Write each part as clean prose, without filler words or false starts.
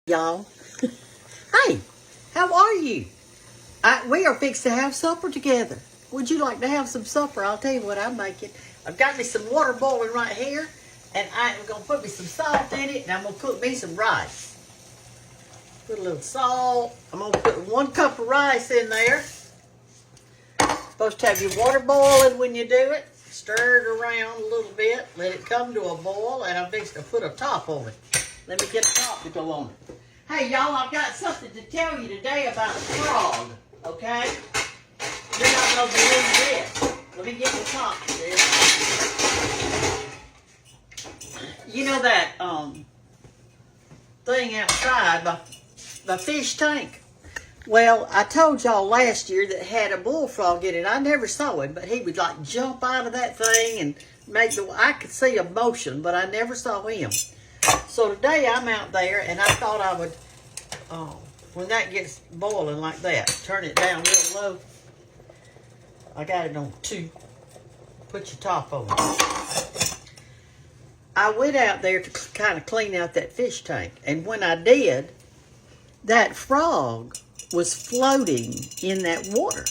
Y'all. Hey, how are you? We are fixed to have supper together. Would you like to have some supper? I'll tell you what I'm making. I've got me some water boiling right here, and I'm going to put me some salt in it, and I'm going to cook me some rice. Put a little salt. I'm going to put 1 cup of rice in there. Supposed to have your water boiling when you do it. Stir it around a little bit. Let it come to a boil, and I'm fixing to put a top on it. Let me get a top to go on it. Hey, y'all, I've got something to tell you today about a frog, okay? You're not going to believe this. Let me get the top to this. You know that thing outside, the fish tank? Well, I told y'all last year that had a bullfrog in it. I never saw him, but he would like jump out of that thing and I could see a motion, but I never saw him. So today I'm out there, and I thought I would, when that gets boiling like that, turn it down real low. I got it on 2. Put your top on it. I went out there to kind of clean out that fish tank, and when I did, that frog was floating in that water.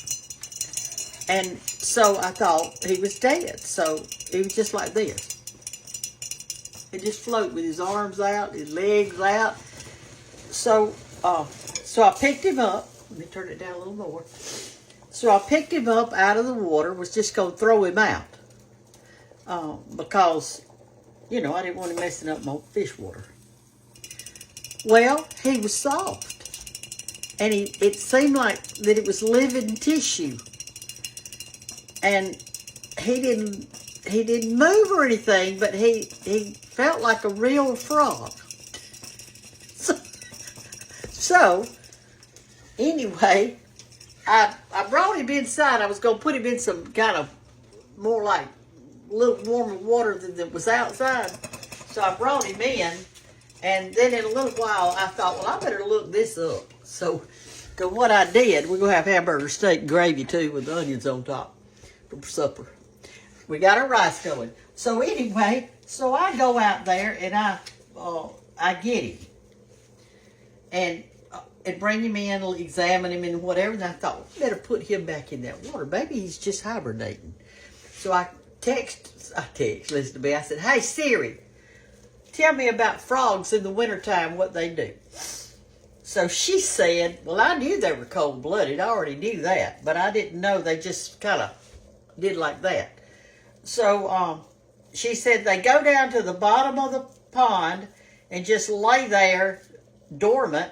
And so I thought he was dead. So he was just like this. He just float with his arms out, his legs out. So I picked him up. Let me turn it down a little more. So I picked him up out of the water, was just going to throw him out. Because, you know, I didn't want him messing up my fish water. Well, he was soft. And it seemed like that it was living tissue. And he didn't move or anything, but he felt like a real frog. So anyway, I brought him inside. I was going to put him in some kind of more like a little warmer water than was outside. So I brought him in, and then in a little while I thought, well, I better look this up. So what I did, we're going to have hamburger steak gravy too with onions on top for supper. We got our rice going. So anyway, so I go out there and I get him and bring him in, examine him and whatever. And I thought, we better put him back in that water. Maybe he's just hibernating. So I text, listen to me. I said, hey Siri, tell me about frogs in the wintertime, what they do. So she said, well, I knew they were cold-blooded. I already knew that, but I didn't know they just kind of did like that. So she said they go down to the bottom of the pond and just lay there dormant,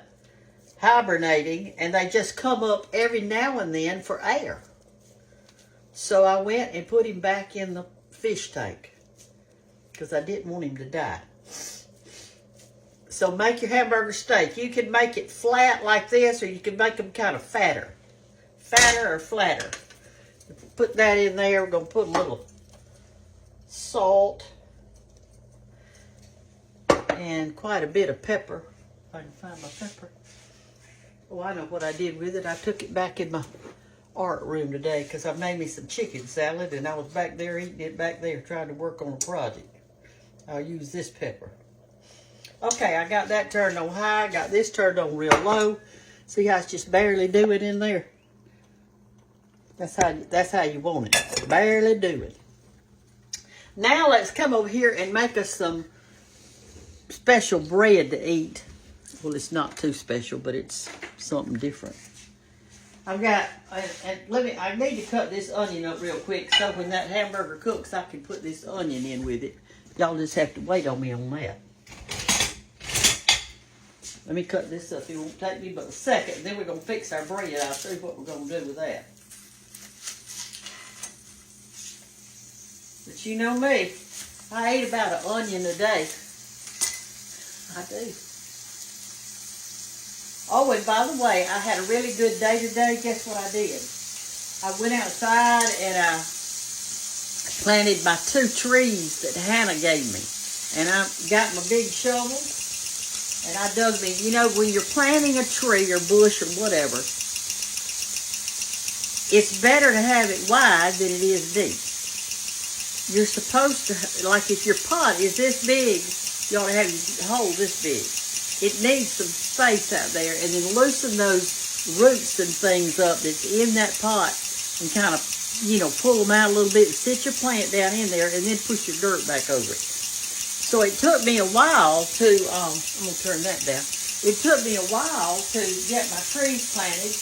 hibernating, and they just come up every now and then for air. So I went and put him back in the fish tank because I didn't want him to die. So make your hamburger steak. You can make it flat like this, or you can make them kind of fatter. Fatter or flatter. Put that in there. We're going to put a little salt and quite a bit of pepper. If I can find my pepper. Oh, I know what I did with it. I took it back in my art room today because I made me some chicken salad, and I was back there eating it back there trying to work on a project. I'll use this pepper. Okay, I got that turned on high. Got this turned on real low. See how it's just barely doing in there? That's how you want it. Barely doing. Now let's come over here and make us some special bread to eat. Well, it's not too special, but it's something different. I've got, I need to cut this onion up real quick so when that hamburger cooks, I can put this onion in with it. Y'all just have to wait on me on that. Let me cut this up. It won't take me but a second. Then we're going to fix our bread. I'll show you what we're going to do with that. But you know me. I eat about an onion a day. I do. Oh, and by the way, I had a really good day today. Guess what I did? I went outside and I planted my 2 trees that Hannah gave me. And I got my big shovel. And I dug me, you know, when you're planting a tree or bush or whatever, it's better to have it wide than it is deep. You're supposed to, like if your pot is this big, you ought to have your hole this big. it needs some space out there, and then loosen those roots and things up that's in that pot and kind of, you know, pull them out a little bit, sit your plant down in there, and then push your dirt back over it. So it took me a while to, I'm going to turn that down. It took me a while to get my trees planted,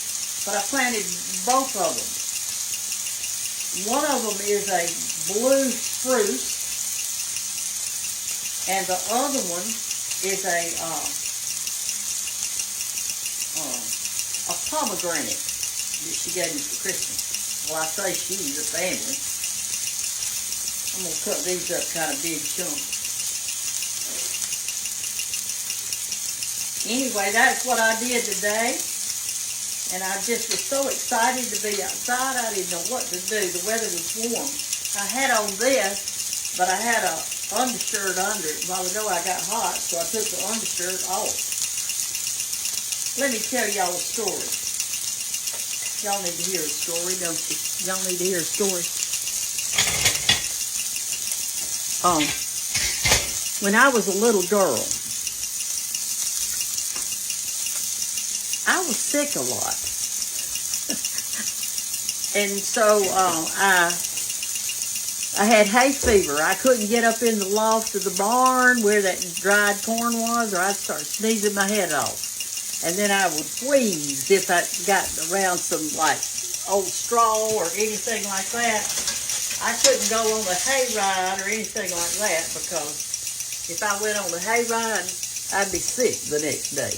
but I planted both of them. One of them is a blue spruce, and the other one is a pomegranate that she gave me for Christmas. Well, I say she's a family. I'm going to cut these up kind of big chunks. Anyway, that's what I did today. And I just was so excited to be outside. I didn't know what to do. The weather was warm. I had on this, but I had a undershirt under it. A while ago I got hot, so I took the undershirt off. Let me tell y'all a story. Y'all need to hear a story, don't you? Y'all need to hear a story. When I was a little girl, I was sick a lot. And so I had hay fever. I couldn't get up in the loft of the barn where that dried corn was, or I'd start sneezing my head off. And then I would wheeze if I got around some, like, old straw or anything like that. I couldn't go on the hayride or anything like that, because if I went on the hayride, I'd be sick the next day.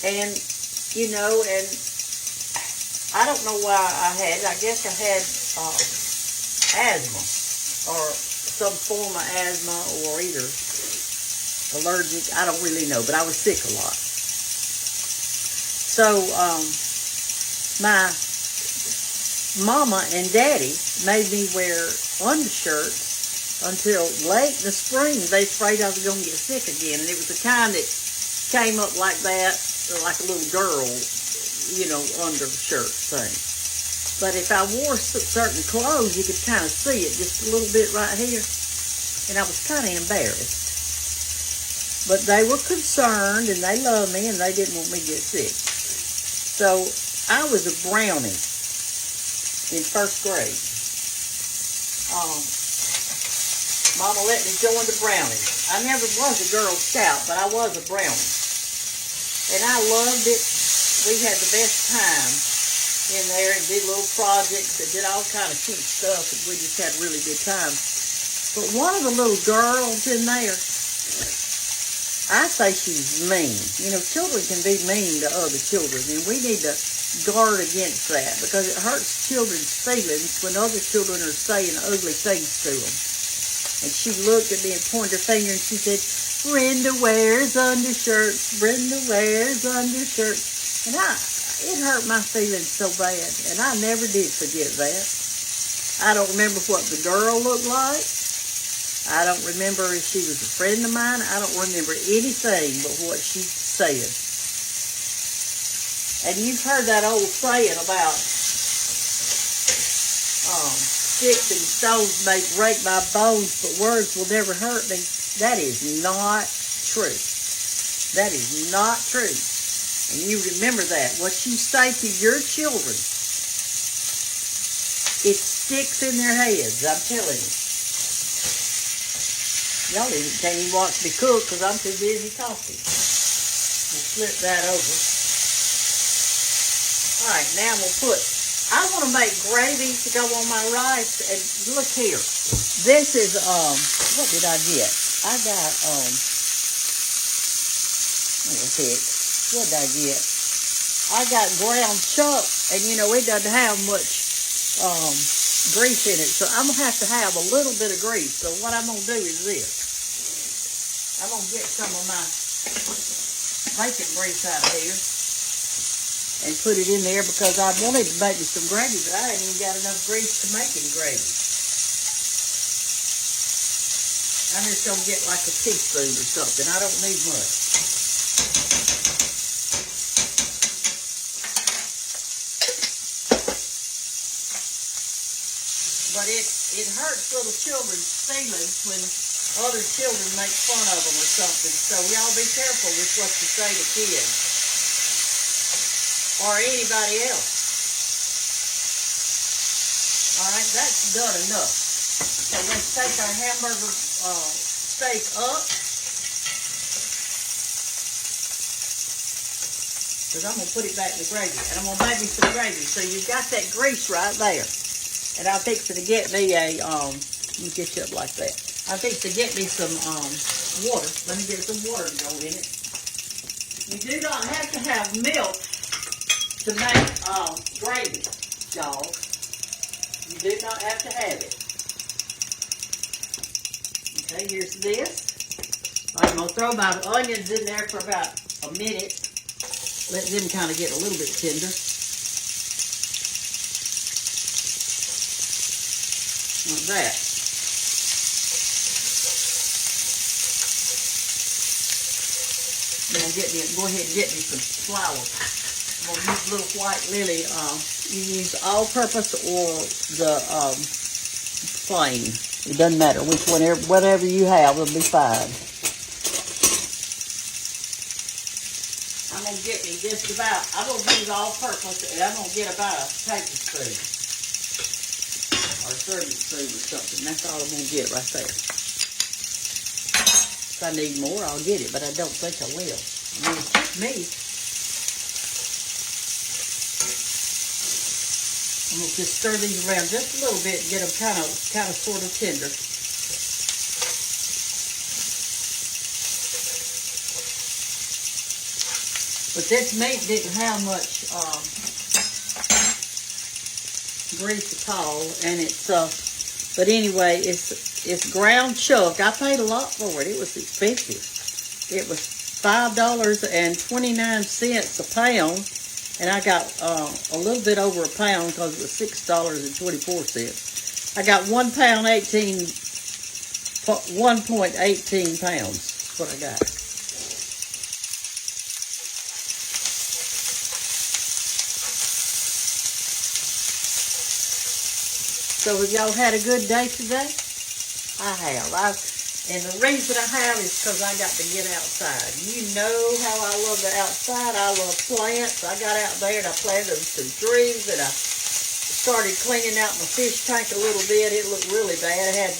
And, you know, and I don't know why I had it. I guess I had asthma or some form of asthma, or either allergic. I don't really know, but I was sick a lot. So my mama and daddy made me wear undershirts until late in the spring. They was afraid I was going to get sick again. And it was the kind that came up like that, like a little girl, you know, undershirt thing. But if I wore certain clothes, you could kind of see it just a little bit right here. And I was kind of embarrassed. But they were concerned, and they loved me, and they didn't want me to get sick. So I was a brownie in first grade. Mama let me join the brownies. I never was a Girl Scout, but I was a brownie. And I loved it. We had the best time in there and did little projects and did all kind of cute stuff, and we just had really good times. But one of the little girls in there, I say she's mean. You know, children can be mean to other children, and we need to guard against that, because it hurts children's feelings when other children are saying ugly things to them. And she looked at me and pointed her finger and she said, "Brenda wears undershirts. Brenda wears undershirts." And it hurt my feelings so bad, and I never did forget that. I don't remember what the girl looked like. I don't remember if she was a friend of mine. I don't remember anything but what she said. And you've heard that old saying about sticks and stones may break my bones, but words will never hurt me. That is not true. That is not true. And you remember that. What you say to your children, it sticks in their heads, I'm telling you. Y'all can't even watch me cook because I'm too busy talking. We'll flip that over. Alright, now I want to make gravy to go on my rice. And look here. This is, what did I get? I got, what did I get? I got ground chuck, and you know, it doesn't have much grease in it, so I'm going to have a little bit of grease. So what I'm going to do is this. I'm going to get some of my bacon grease out of here and put it in there, because I wanted to make me some gravy, but I ain't even got enough grease to make any gravy. I'm just going to get like a teaspoon or something. I don't need much. But it hurts little children's feelings when other children make fun of them or something. So y'all be careful with what you say to kids or anybody else. All right, that's done enough. So let's take our hamburger steak up. Because I'm going to put it back in the gravy. And I'm going to make me some gravy. So you got that grease right there. And I'm fixing to get me a, let me get you up like that. I'm fixing to get me some water. Let me get some water to go in it. You do not have to have milk to make gravy, y'all. You do not have to have it. Okay, here's this. I'm going to throw my onions in there for about a minute. Let them kind of get a little bit tender. Like that. Then go ahead and get me some flour. I'm going to use a little white lily. You use all-purpose or the plain. It doesn't matter which one, whatever you have, it'll be fine. I'm going to get me just about, I'm going to use all-purpose, and I'm going to get about a tablespoon or a serving spoon or something. That's all I'm going to get right there. If I need more, I'll get it, but I don't think I will. I mean, it's just me. I'm going to just stir these around just a little bit and get them kind of sort of tender. But this meat didn't have much grease at all, and it's but anyway, it's ground chuck. I paid a lot for it. It was expensive. It was $5.29 a pound, and I got a little bit over a pound because it was $6.24. I got 1 pound 1.18 pounds. That's what I got. So have y'all had a good day today? I have. And the reason I have is because I got to get outside. You know how I love the outside. I love plants. I got out there and I planted some trees, and I started cleaning out my fish tank a little bit. It looked really bad. It had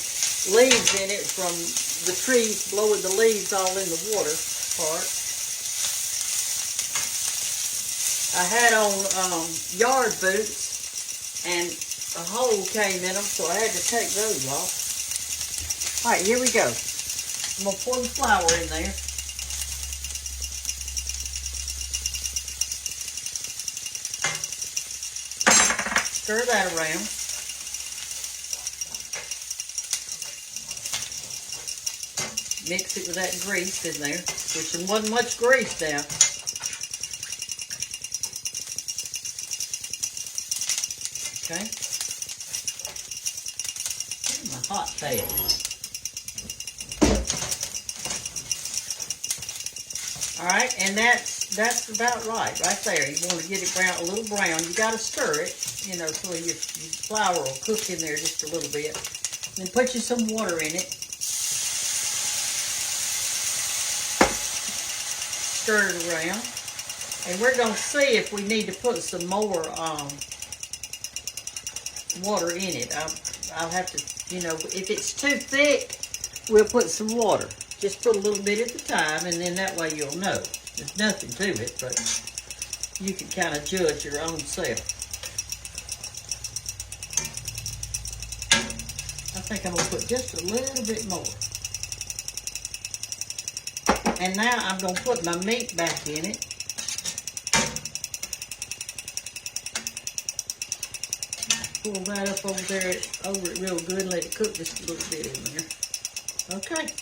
leaves in it from the trees blowing the leaves all in the water part. I had on yard boots, and a hole came in them, so I had to take those off. All right, here we go. I'm going to pour the flour in there. Stir that around. Mix it with that grease in there, which there wasn't much grease now. Okay. My hot pan. All right, and that's about right there. You want to get it brown, a little brown. You got to stir it, you know, so your flour will cook in there just a little bit. Then put you some water in it. Stir it around, and we're gonna see if we need to put some more water in it. I'll have to, you know, if it's too thick, we'll put some water. Just put a little bit at a time, and then that way you'll know. There's nothing to it, but you can kind of judge your own self. I think I'm going to put just a little bit more. And now I'm going to put my meat back in it. Pull that up over it real good. Let it cook just a little bit in there. Okay.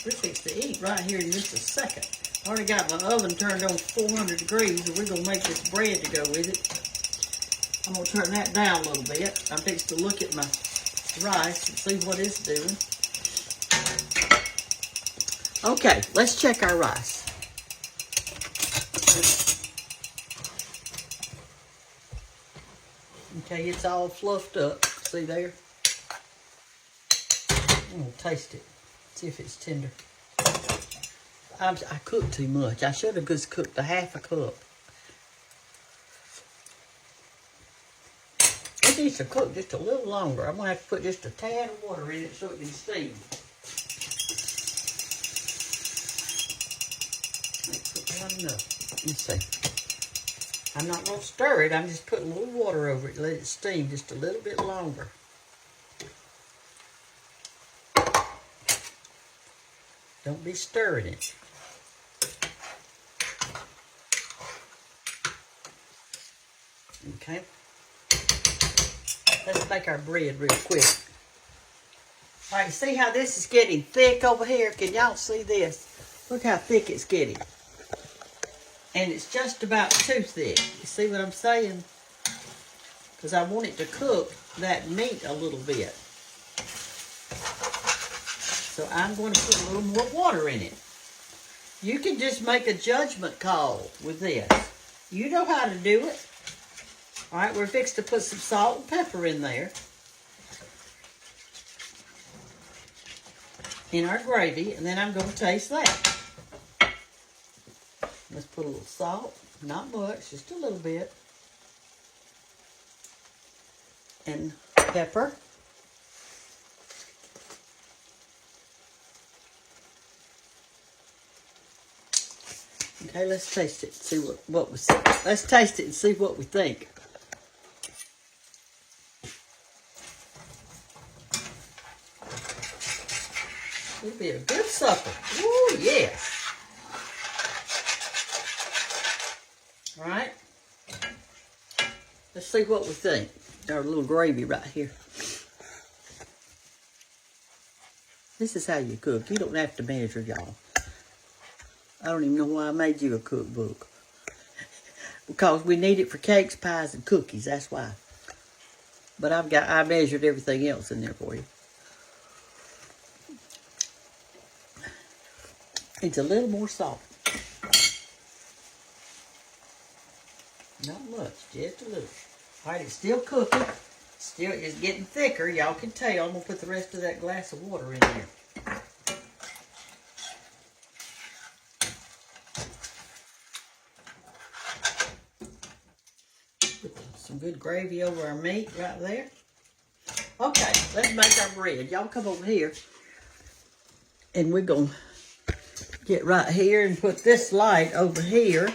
We're fixed to eat right here in just a second. I already got my oven turned on 400 degrees, and we're going to make this bread to go with it. I'm going to turn that down a little bit. I'm fixed to look at my rice and see what it's doing. Okay, let's check our rice. Okay, it's all fluffed up. See there? I'm going to taste it. See if it's tender. I cooked too much. I should have just cooked a half a cup. It needs to cook just a little longer. I'm going to have to put just a tad of water in it so it can steam. That's not enough. Let's see. I'm not going to stir it. I'm just putting a little water over it to let it steam just a little bit longer. Don't be stirring it. Okay. Let's make our bread real quick. All right, see how this is getting thick over here? Can y'all see this? Look how thick it's getting. And it's just about too thick. You see what I'm saying? Because I want it to cook that meat a little bit. So I'm going to put a little more water in it. You can just make a judgment call with this. You know how to do it. All right, we're fixed to put some salt and pepper in there. In our gravy, and then I'm going to taste that. Let's put a little salt. Not much, just a little bit. And pepper. Okay, let's taste it. See what we see. Let's taste it and see what we think. It'll be a good supper. Ooh, yes. All right. Let's see what we think. Our little gravy right here. This is how you cook. You don't have to measure, y'all. I don't even know why I made you a cookbook. Because we need it for cakes, pies, and cookies. That's why. But I measured everything else in there for you. It's a little more salt. Not much, just a little. All right, it's still cooking. Still, it's getting thicker. Y'all can tell. I'm going to put the rest of that glass of water in there. Put some good gravy over our meat right there. Okay, let's make our bread. Y'all come over here. And we're going to get right here and put this light over here.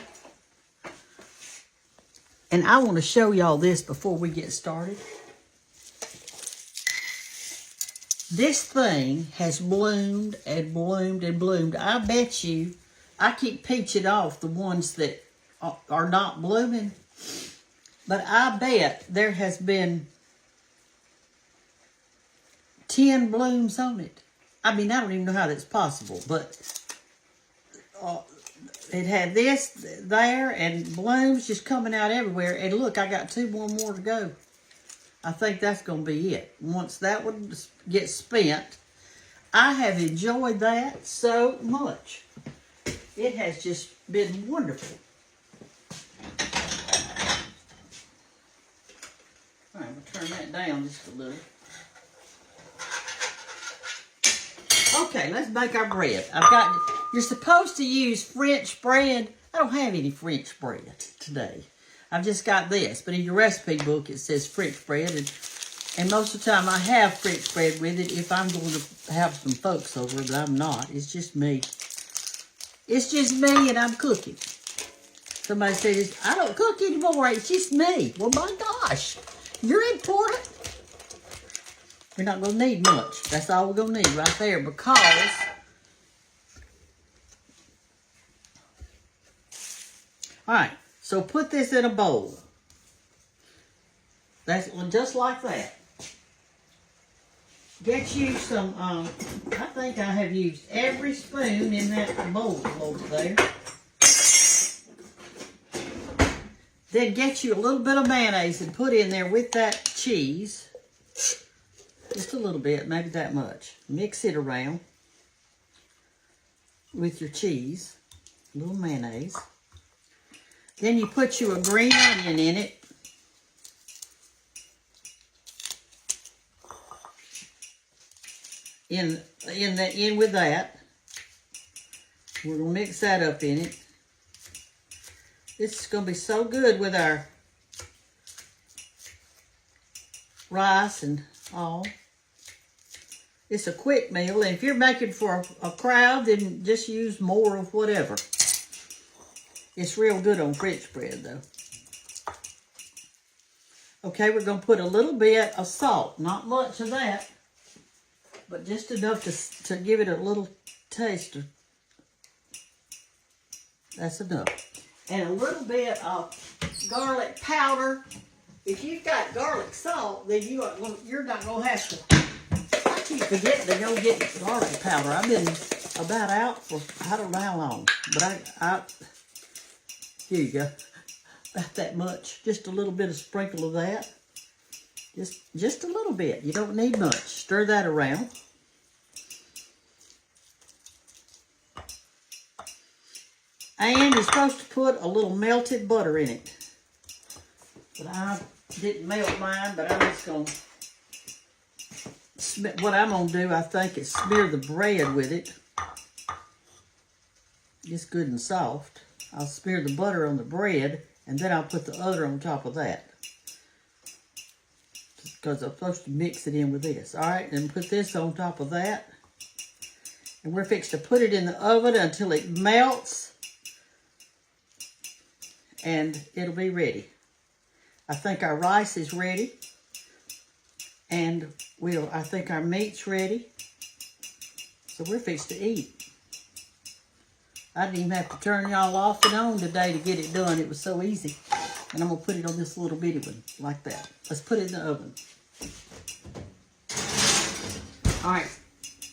And I want to show y'all this before we get started. This thing has bloomed and bloomed and bloomed. I bet you, I keep peaching off the ones that are not blooming. But I bet there has been 10 blooms on it. I mean, I don't even know how that's possible, but it had this there and blooms just coming out everywhere. And look, I got 2 more to go. I think that's going to be it. Once that one gets spent, I have enjoyed that so much. It has just been wonderful. All right, we'll turn that down just a little. Okay, let's make our bread. You're supposed to use French bread. I don't have any French bread today. I've just got this. But in your recipe book, it says French bread. And most of the time, I have French bread with it if I'm going to have some folks over, but I'm not. It's just me. It's just me and I'm cooking. Somebody says, I don't cook anymore. It's just me. Well, my gosh. You're important. We're not going to need much. That's all we're going to need right there because all right, so put this in a bowl. That's just like that. Get you some, I think I have used every spoon in that bowl over there. Then get you a little bit of mayonnaise and put in there with that cheese. Just a little bit, maybe that much. Mix it around with your cheese, a little mayonnaise. Then you put you a green onion in it. in with that. We're gonna mix that up in it. This is gonna be so good with our rice and all. It's a quick meal, and if you're making for a crowd, then just use more of whatever. It's real good on French bread, though. Okay, we're going to put a little bit of salt. Not much of that, but just enough to give it a little taste. That's enough. And a little bit of garlic powder. If you've got garlic salt, then you're not going to have to. I keep forgetting to go get garlic powder. I've been about out for I don't know how long, but I here you go. About that much. Just a little bit of sprinkle of that. Just a little bit. You don't need much. Stir that around. And you're supposed to put a little melted butter in it. But I didn't melt mine, but I'm just going to, what I'm going to do, I think, is smear the bread with it. It's good and soft. I'll smear the butter on the bread, and then I'll put the other on top of that. Because I'm supposed to mix it in with this. All right, and put this on top of that. And we're fixed to put it in the oven until it melts. And it'll be ready. I think our rice is ready. And I think our meat's ready. So we're fixed to eat. I didn't even have to turn y'all off and on today to get it done. It was so easy. And I'm going to put it on this little bitty one, like that. Let's put it in the oven. All right.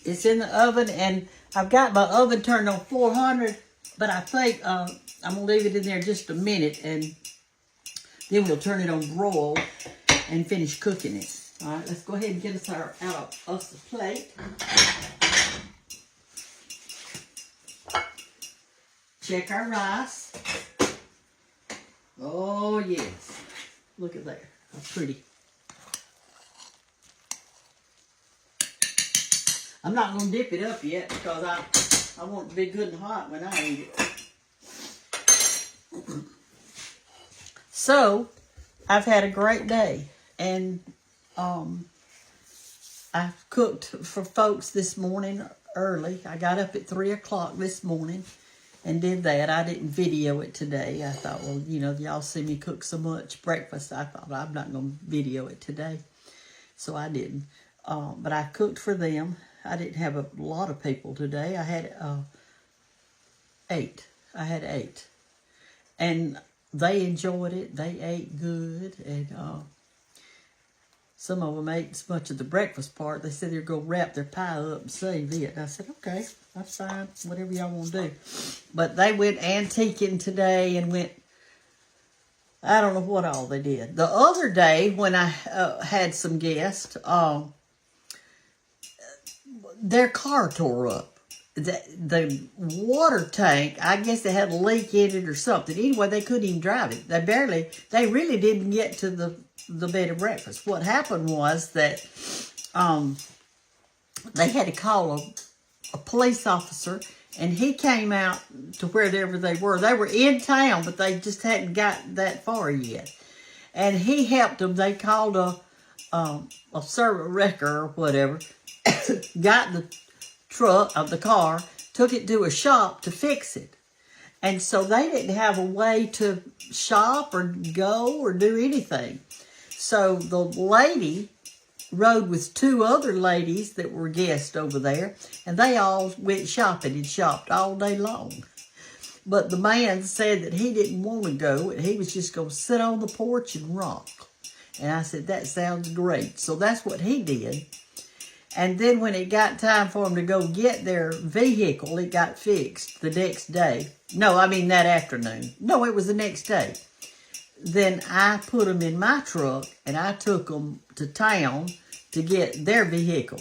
It's in the oven, and I've got my oven turned on 400, but I think I'm going to leave it in there just a minute, and then we'll turn it on broil and finish cooking it. All right, let's go ahead and get us out of us a plate. Check our rice. Oh, yes. Look at that. How pretty. I'm not going to dip it up yet because I want it to be good and hot when I eat it. So, I've had a great day. And I cooked for folks this morning early. I got up at 3 o'clock this morning and did that. I didn't video it today. I thought, well, y'all see me cook so much breakfast. I thought, I'm not going to video it today. So I didn't. But I cooked for them. I didn't have a lot of people today. I had 8. I had 8. And they enjoyed it. They ate good. And some of them ate so much of the breakfast part, they said they're going to wrap their pie up and save it. And I said, okay, that's fine, whatever y'all want to do. But they went antiquing today and went, I don't know what all they did. The other day when I had some guests, their car tore up. The water tank, I guess they had a leak in it or something. Anyway, they couldn't even drive it. They really didn't get to the bed of breakfast. What happened was that they had to call a police officer, and he came out to wherever they were. They were in town, but they just hadn't got that far yet. And he helped them. They called a servant wrecker or whatever, got the truck of the car, took it to a shop to fix it. And so they didn't have a way to shop or go or do anything. So the lady rode with 2 other ladies that were guests over there, and they all went shopping and shopped all day long. But the man said that he didn't want to go, and he was just going to sit on the porch and rock. And I said, that sounds great. So that's what he did. And then when it got time for them to go get their vehicle, it got fixed the next day. No, I mean that afternoon. No, it was the next day. Then I put them in my truck, and I took them to town to get their vehicle.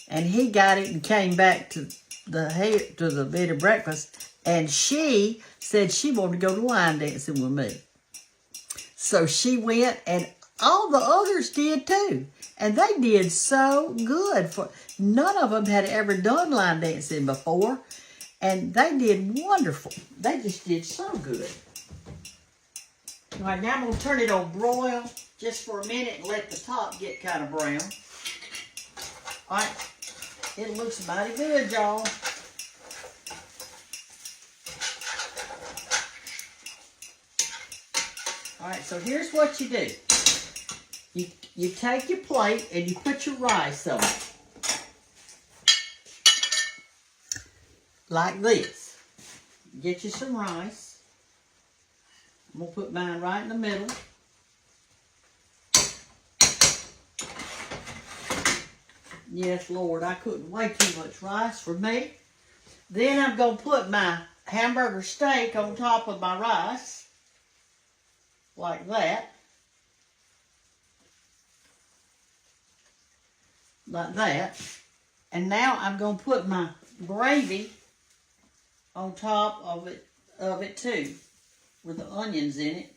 And he got it and came back to the bed of breakfast, and she said she wanted to go to line dancing with me. So she went, and all the others did too. And they did so good. None of them had ever done line dancing before. And they did wonderful. They just did so good. All right, now I'm going to turn it on broil just for a minute and let the top get kind of brown. All right, it looks mighty good, y'all. All right, so here's what you do. You take your plate and you put your rice on it. Like this. Get you some rice. I'm going to put mine right in the middle. Yes, Lord, I couldn't weigh too much rice for me. Then I'm going to put my hamburger steak on top of my rice. Like that. Like that. And now I'm going to put my gravy on top of it too, with the onions in it.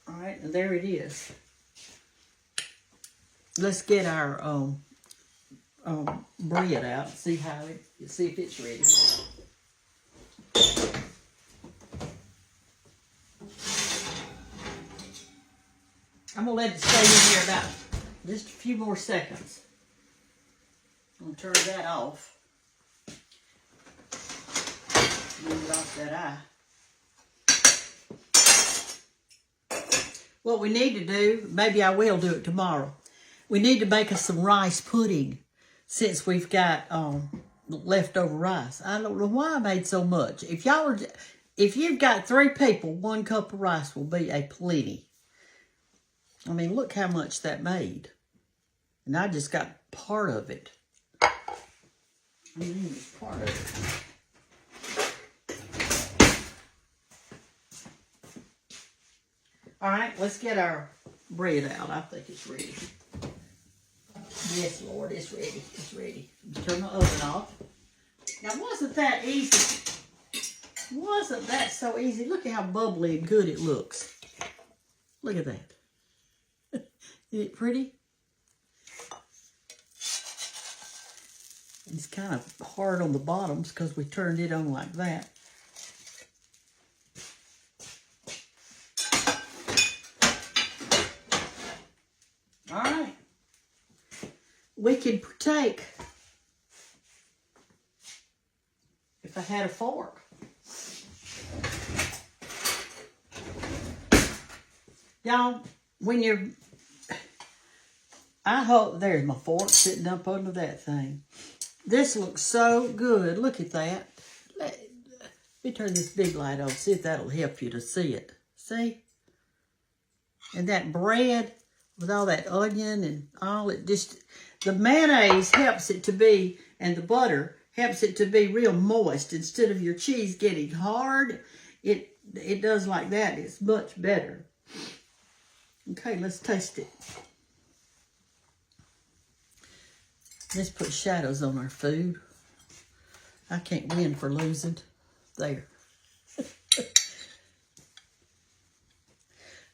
All right, and there it is. Let's get our bread out. See if it's ready. I'm gonna let it stay in here about just a few more seconds. I'm gonna turn that off. Move it off that eye. What we need to do, maybe I will do it tomorrow. We need to make us some rice pudding since we've got leftover rice. I don't know why I made so much. If you've got 3 people, 1 cup of rice will be a plenty. I mean, look how much that made. And I just got part of it. Part of it. All right, let's get our bread out. I think it's ready. Yes, Lord, it's ready. It's ready. Turn the oven off. Now, wasn't that easy? Wasn't that so easy? Look at how bubbly and good it looks. Look at that. Isn't it pretty? It's kind of hard on the bottoms because we turned it on like that. All right. We could partake if I had a fork. Y'all, when you're... I hope there's my fork sitting up under that thing. This looks so good. Look at that. Let me turn this big light on. See if that'll help you to see it. See? And that bread with all that onion and all it just... The mayonnaise helps it to be, and the butter helps it to be real moist. Instead of your cheese getting hard, it does like that. It's much better. Okay, let's taste it. Let's put shadows on our food. I can't win for losing. There.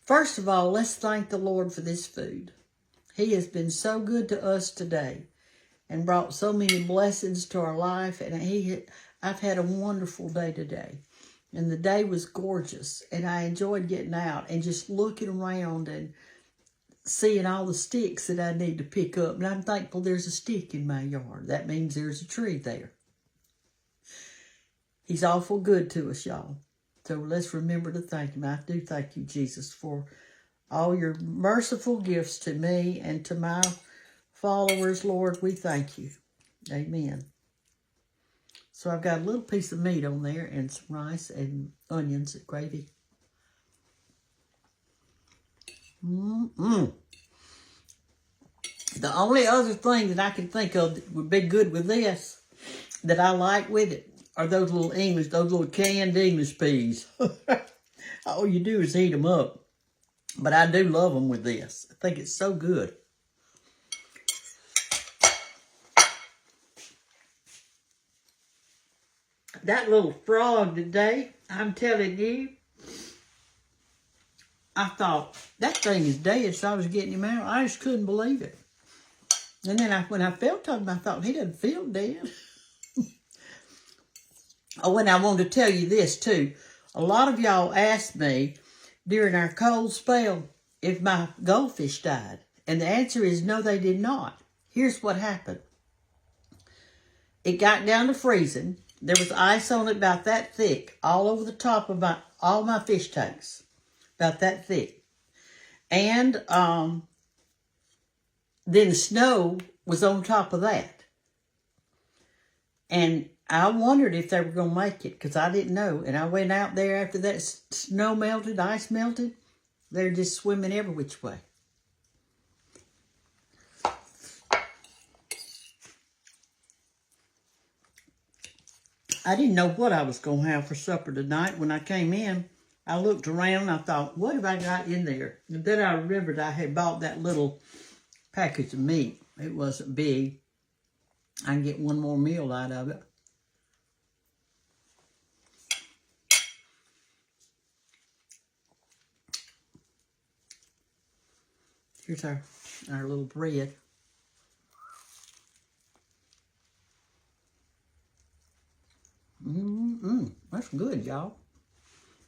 First of all, let's thank the Lord for this food. He has been so good to us today and brought so many blessings to our life. And I've had a wonderful day today. And the day was gorgeous. And I enjoyed getting out and just looking around and seeing all the sticks that I need to pick up. And I'm thankful there's a stick in my yard. That means there's a tree there. He's awful good to us, y'all. So let's remember to thank him. I do thank you, Jesus, for all your merciful gifts to me and to my followers, Lord. We thank you. Amen. So I've got a little piece of meat on there and some rice and onions and gravy. The only other thing that I can think of that would be good with this, that I like with it, are those little canned English peas. All you do is heat them up. But I do love them with this. I think it's so good. That little frog today, I'm telling you, I thought, that thing is dead, so I was getting him out. I just couldn't believe it. And then when I felt him, I thought, he doesn't feel dead. Oh, and I wanted to tell you this, too. A lot of y'all asked me during our cold spell if my goldfish died. And the answer is no, they did not. Here's what happened. It got down to freezing. There was ice on it about that thick, all over the top of all my fish tanks. About that thick. And then the snow was on top of that. And I wondered if they were going to make it because I didn't know. And I went out there after that snow melted, ice melted. They're just swimming every which way. I didn't know what I was going to have for supper tonight. When I came in, I looked around. I thought, what have I got in there? And then I remembered I had bought that little package of meat. It wasn't big. I can get one more meal out of it. Here's our little bread. That's good, y'all.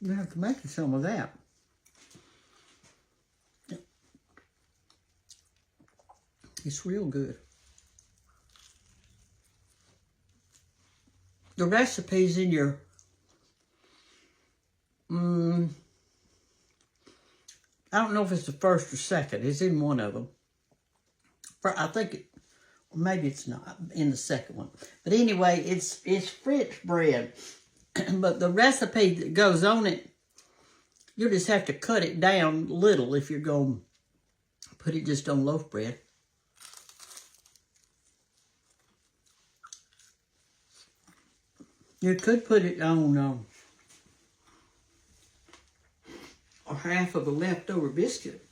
You have to make some of that. It's real good. The recipe's in your I don't know if it's the first or second. It's in one of them. I think maybe it's not in the second one. But anyway, it's French bread. But the recipe that goes on it, you'll just have to cut it down little if you're going to put it just on loaf bread. You could put it on or half of a leftover biscuit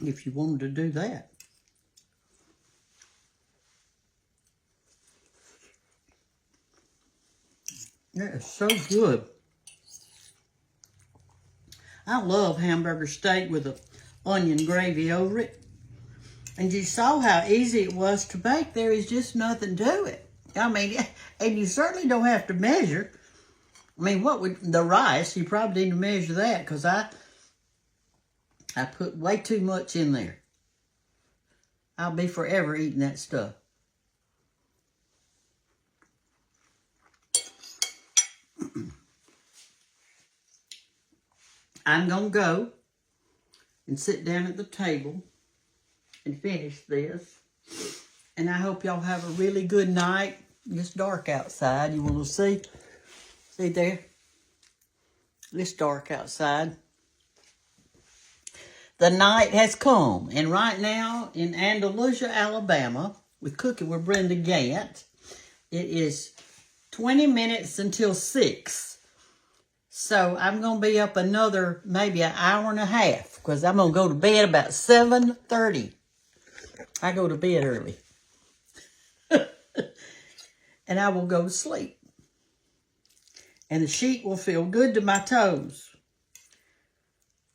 if you wanted to do that. That is so good. I love hamburger steak with an onion gravy over it. And you saw how easy it was to make. There is just nothing to it. I mean, and you certainly don't have to measure. I mean, what would the rice? You probably need to measure that because I put way too much in there. I'll be forever eating that stuff. I'm going to go and sit down at the table and finish this. And I hope y'all have a really good night. It's dark outside. You want to see? See there? It's dark outside. The night has come. And right now in Andalusia, Alabama, with Cooking with Brenda Gantt, it is 20 minutes until 6. So I'm going to be up another maybe an hour and a half because I'm going to go to bed about 7:30. I go to bed early. And I will go to sleep. And the sheet will feel good to my toes.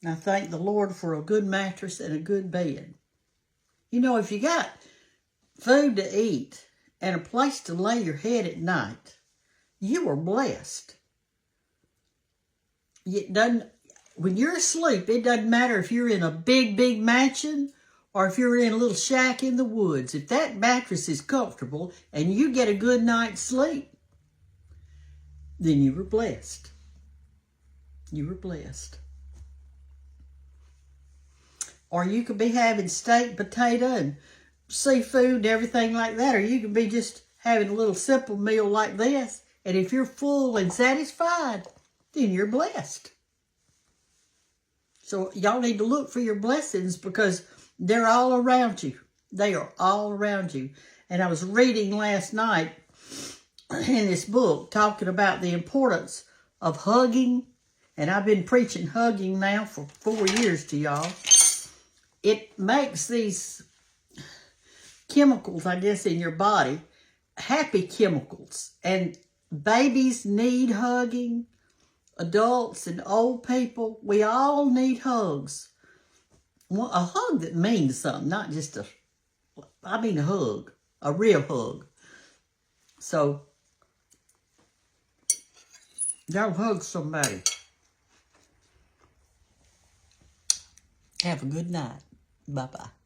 And I thank the Lord for a good mattress and a good bed. You know, if you got food to eat and a place to lay your head at night, you are blessed. It doesn't, when you're asleep, it doesn't matter if you're in a big, big mansion or if you're in a little shack in the woods. If that mattress is comfortable and you get a good night's sleep, then you were blessed. You were blessed. Or you could be having steak, potato, and seafood and everything like that. Or you could be just having a little simple meal like this. And if you're full and satisfied, then you're blessed. So y'all need to look for your blessings because they're all around you. They are all around you. And I was reading last night in this book talking about the importance of hugging. And I've been preaching hugging now for 4 years to y'all. It makes these chemicals, I guess, in your body happy chemicals. And babies need hugging. Adults and old people, we all need hugs. Well, a hug that means something, not just a hug, a real hug. So, go hug somebody. Have a good night. Bye-bye.